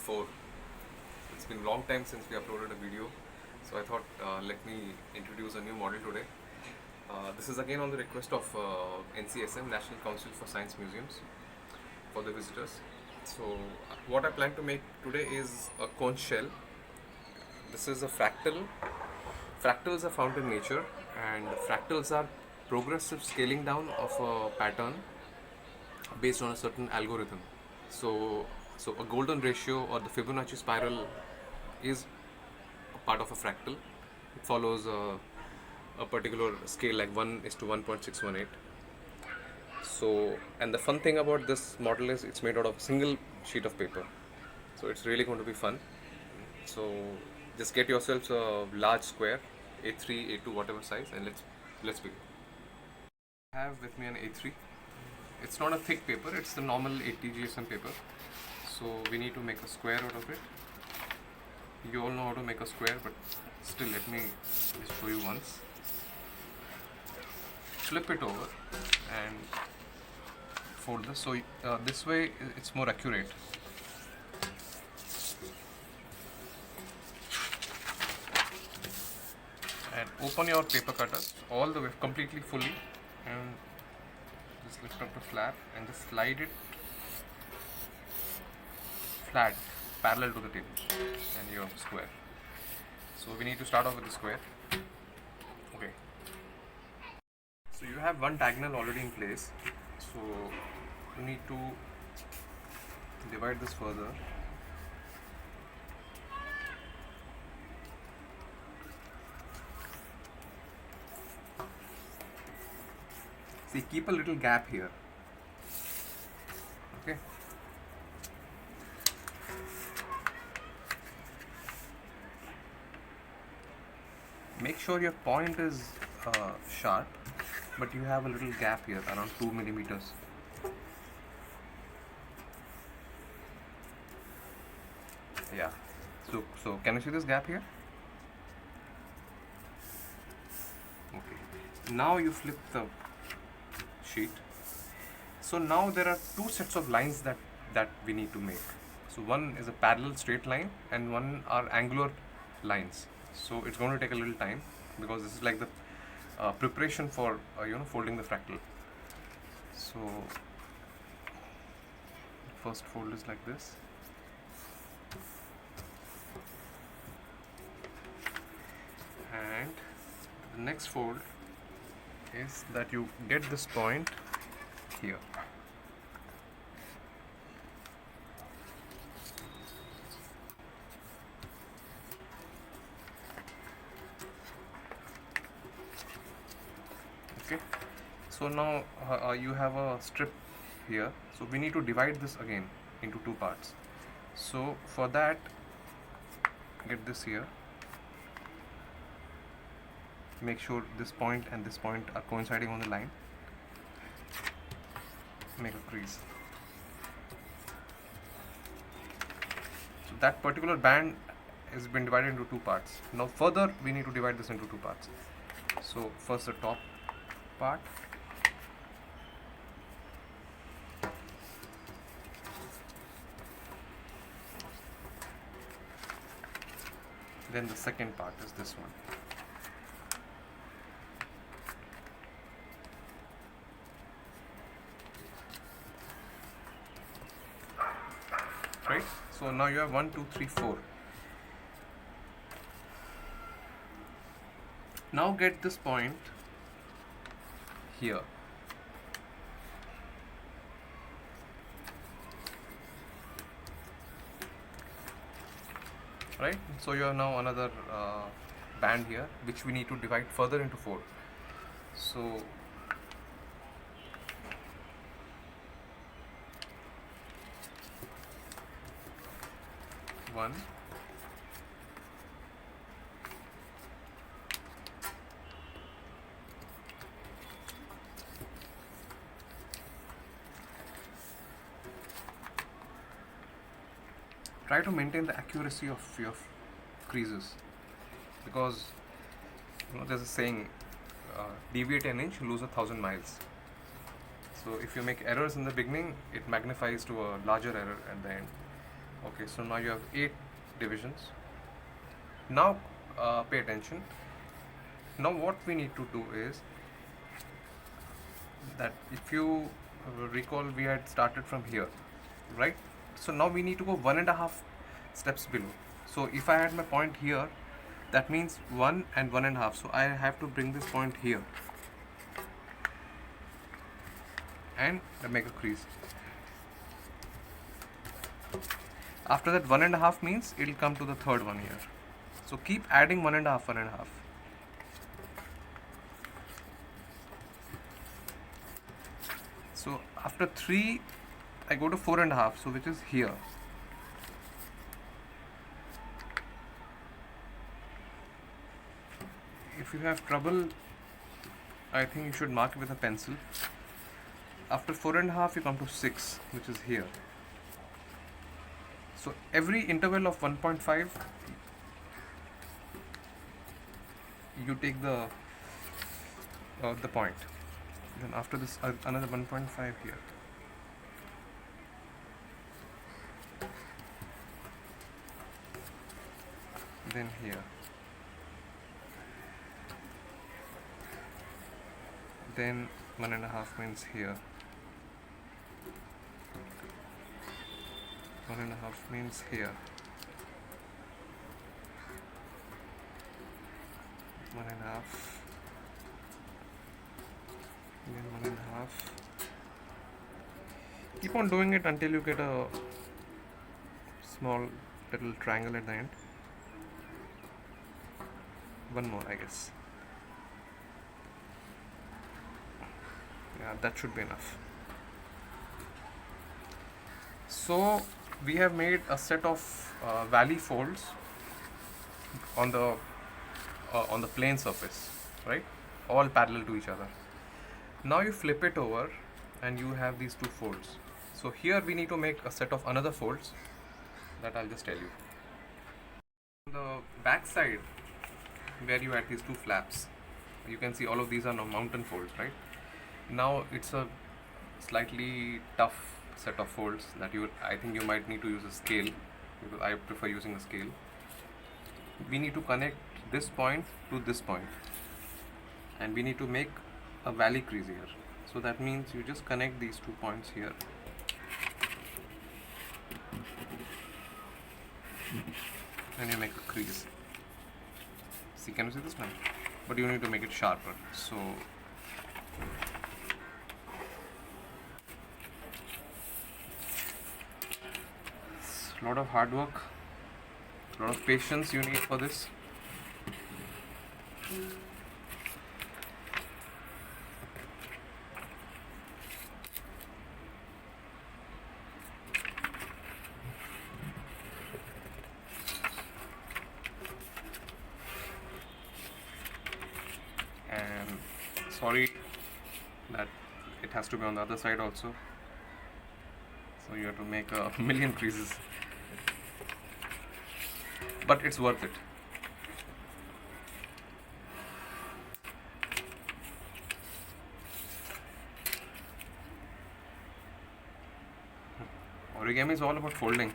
4. It's been a long time since we uploaded a video, so I thought let me introduce a new model today. This is again on the request of NCSM, National Council for Science Museums, for the visitors. So what I plan to make today is a conch shell. This is a fractal. Fractals are found in nature, and fractals are progressive scaling down of a pattern based on a certain algorithm. So a golden ratio or the Fibonacci spiral is a part of a fractal. It follows a particular scale like 1:1.618. So, and the fun thing about this model is it's made out of a single sheet of paper. So it's really going to be fun. So just get yourselves a large square, A3, A2, whatever size, and let's begin. I have with me an A3. It's not a thick paper, it's the normal 80 GSM paper. So we need to make a square out of it. You all know how to make a square, but still let me just show you once. Flip it over and fold this. So this way it's more accurate. And open your paper cutter all the way, completely fully, and just lift up the flap and just slide it flat, parallel to the table, and you have a square. So we need to start off with the square. Okay. So you have one diagonal already in place. So you need to divide this further. See, keep a little gap here. Okay. Make sure your point is sharp, but you have a little gap here around 2 millimeters. Yeah. So can you see this gap here? Okay. Now you flip the sheet. So now there are two sets of lines that we need to make. So one is a parallel straight line and one are angular lines. So it's going to take a little time because this is like the preparation for folding the fractal. So first fold is like this. And the next fold is that you get this point here. Okay, so now you have a strip here, so we need to divide this again into two parts. So for that, get this here. Make sure this point and this point are coinciding on the line. Make a crease. So that particular band has been divided into two parts. Now further we need to divide this into two parts. So first the top part, then the second part is this one. Right? So now you have 1, 2, 3, 4. Now get this point here. Right? So you have now another band here, which we need to divide further into 4. So one, try to maintain the accuracy of your creases, because there's a saying, deviate an inch, lose 1,000 miles. So if you make errors in the beginning, it magnifies to a larger error at the end. Okay, so now you have 8 divisions. Now pay attention. Now what we need to do is that if you recall, we had started from here, right? So now we need to go 1.5 steps below. So if I had my point here, that means 1 and 1.5. So I have to bring this point here and make a crease. After that, 1.5 means it will come to the third one here. So keep adding 1.5, 1.5. So after 3, I go to 4.5, so which is here. If you have trouble, I think you should mark it with a pencil. After 4.5, you come to 6, which is here. So every interval of 1.5, you take the point. Then after this, another 1.5 here. Then here. Then 1.5 means here. 1.5 means here. 1.5. Then 1.5. Keep on doing it until you get a small little triangle at the end. One more, I guess. Yeah, that should be enough. So we have made a set of valley folds on the plane surface, right? All parallel to each other. Now you flip it over and you have these two folds. So here we need to make a set of another folds that I'll just tell you. On the back side, where you had these two flaps, you can see all of these are now mountain folds, right? Now it's a slightly tough set of folds that I think you might need to use a scale, because I prefer using a scale. We need to connect this point to this point, and we need to make a valley crease here. So that means you just connect these 2 points here, and you make a crease. See, can you see this now? But you need to make it sharper. So it's a lot of hard work, a lot of patience you need for this. And sorry that it has to be on the other side also, so you have to make a million creases, but it's worth it. Origami is all about folding,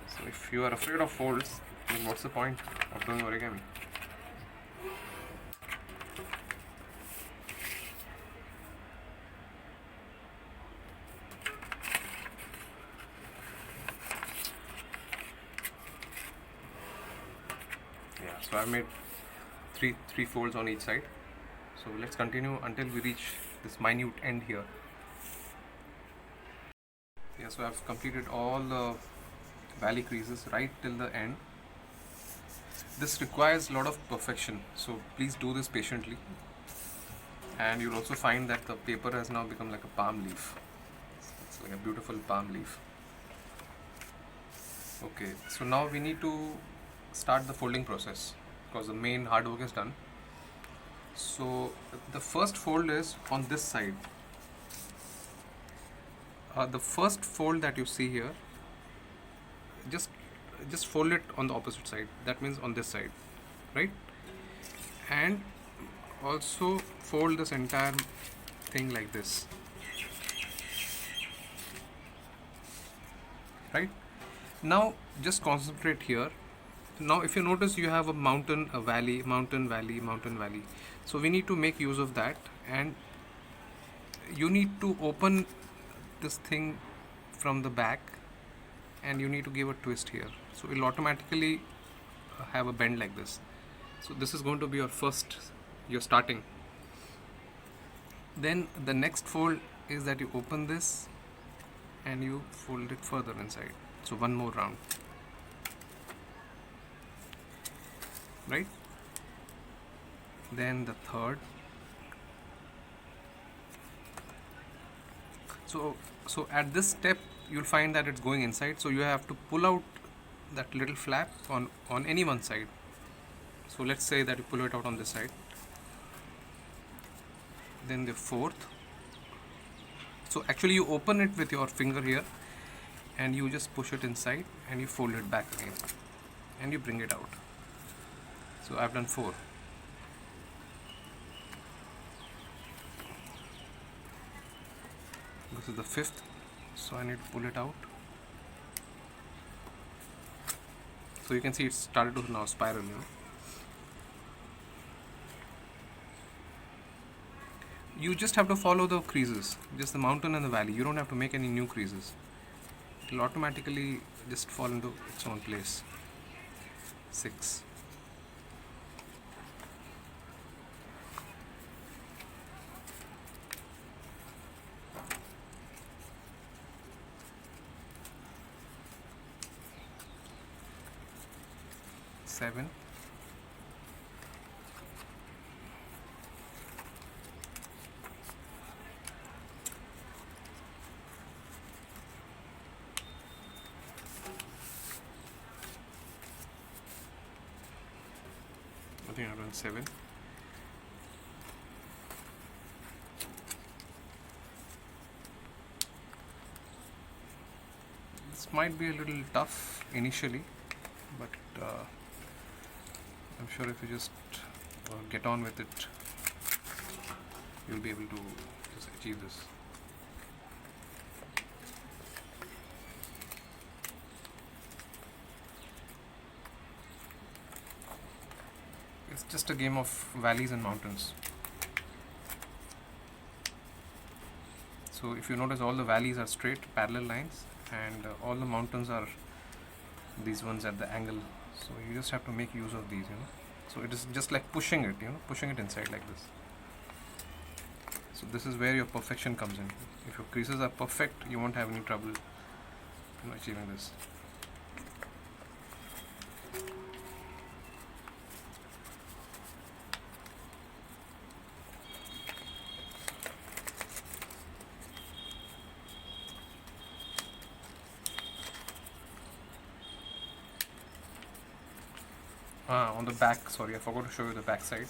so if you are afraid of folds, then what's the point of doing origami? So I've made three folds on each side. So let's continue until we reach this minute end here. Yeah, so I've completed all the valley creases right till the end. This requires a lot of perfection, so please do this patiently. And you'll also find that the paper has now become like a palm leaf. It's like a beautiful palm leaf. Okay, so now we need to start the folding process because the main hard work is done. So the first fold is on this side. The first fold that you see here, just fold it on the opposite side. That means on this side, right? And also fold this entire thing like this, right? Now just concentrate here. Now if you notice, you have a mountain, a valley, mountain, valley, mountain, valley. So we need to make use of that, and you need to open this thing from the back, and you need to give a twist here, so it will automatically have a bend like this. So this is going to be your first, your starting. Then the next fold is that you open this and you fold it further inside, so one more round, right? Then the third. So at this step you'll find that it's going inside, so you have to pull out that little flap on any one side. So let's say that you pull it out on this side. Then the fourth. So actually you open it with your finger here and you just push it inside and you fold it back again and you bring it out. So I've done 4. This is the 5th, so I need to pull it out. So you can see it started to now spiral, you know. You just have to follow the creases, just the mountain and the valley. You don't have to make any new creases. It will automatically just fall into its own place. 6. Seven. I think I've done 7. This might be a little tough initially, but I'm sure if you just get on with it, you'll be able to just achieve this. It's just a game of valleys and mountains. So if you notice, all the valleys are straight parallel lines, and all the mountains are these ones at the angle. So you just have to make use of these, you know. So it is just like pushing it, you know, pushing it inside like this. So this is where your perfection comes in. If your creases are perfect, you won't have any trouble, you know, achieving this. On the back, sorry, I forgot to show you the back side.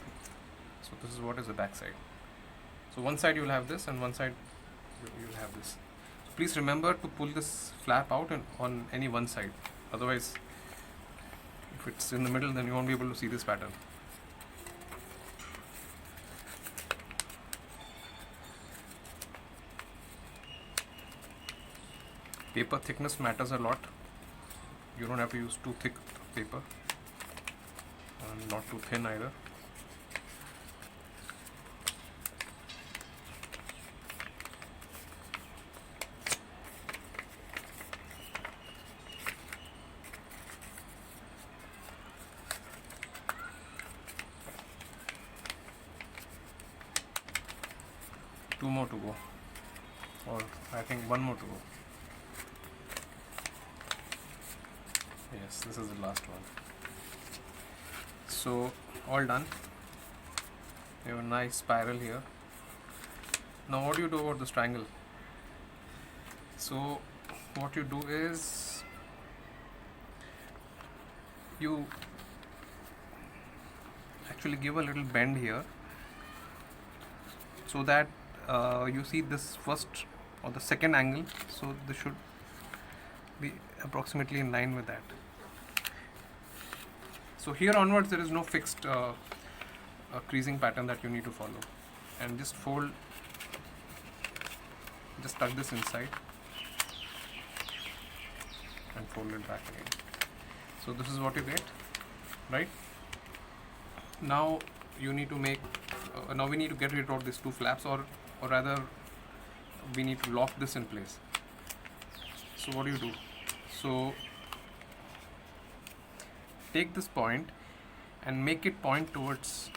So this is what is the back side. So one side you will have this, and one side you will have this. So please remember to pull this flap out and on any one side. Otherwise, if it's in the middle, then you won't be able to see this pattern. Paper thickness matters a lot. You don't have to use too thick paper, and not too thin either. Two more to go, or I think one more to go. Yes, this is the last one. So all done. You have a nice spiral here. Now what do you do about this triangle? So what you do is you actually give a little bend here, so that you see this first or the second angle, so this should be approximately in line with that. So here onwards there is no fixed creasing pattern that you need to follow, and just fold, just tuck this inside and fold it back again. So this is what you get, right? Now you need to make, now we need to get rid of these two flaps, or rather we need to lock this in place. So what do? So take this point and make it point towards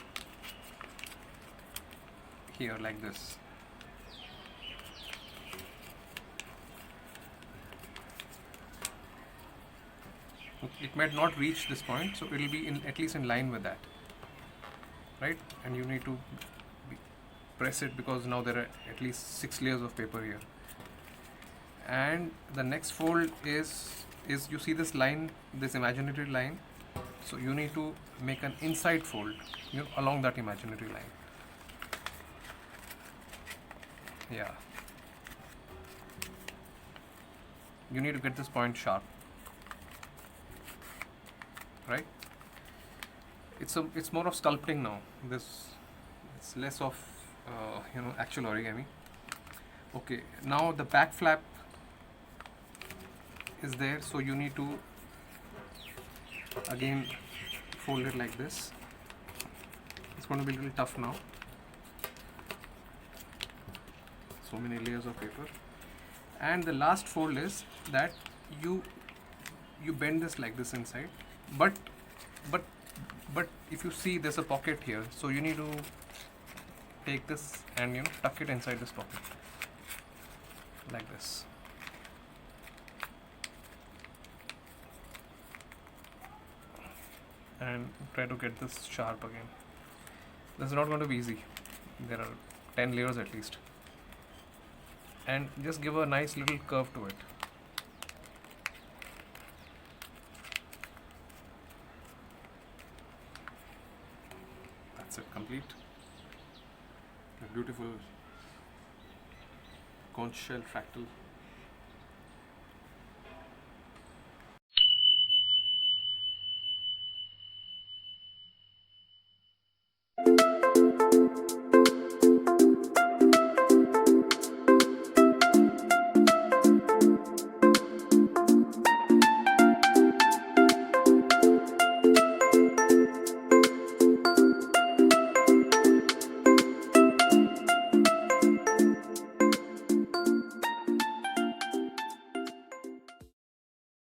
here like this. It might not reach this point, so it will be at least in line with that, right? And you need to press it, because now there are at least 6 layers of paper here. And the next fold is you see this line, this imaginary line, so you need to make an inside fold, along that imaginary line. Yeah, you need to get this point sharp, right? It's more of sculpting now. It's less of actual origami. Okay, now the back flap is there, so you need to again fold it like this. It's going to be a little tough now. So many layers of paper. And the last fold is that you bend this like this inside, but if you see, there's a pocket here, so you need to take this and tuck it inside this pocket like this. And try to get this sharp again. This is not going to be easy. There are 10 layers at least. And just give a nice little curve to it. That's it, complete. A beautiful conch shell fractal.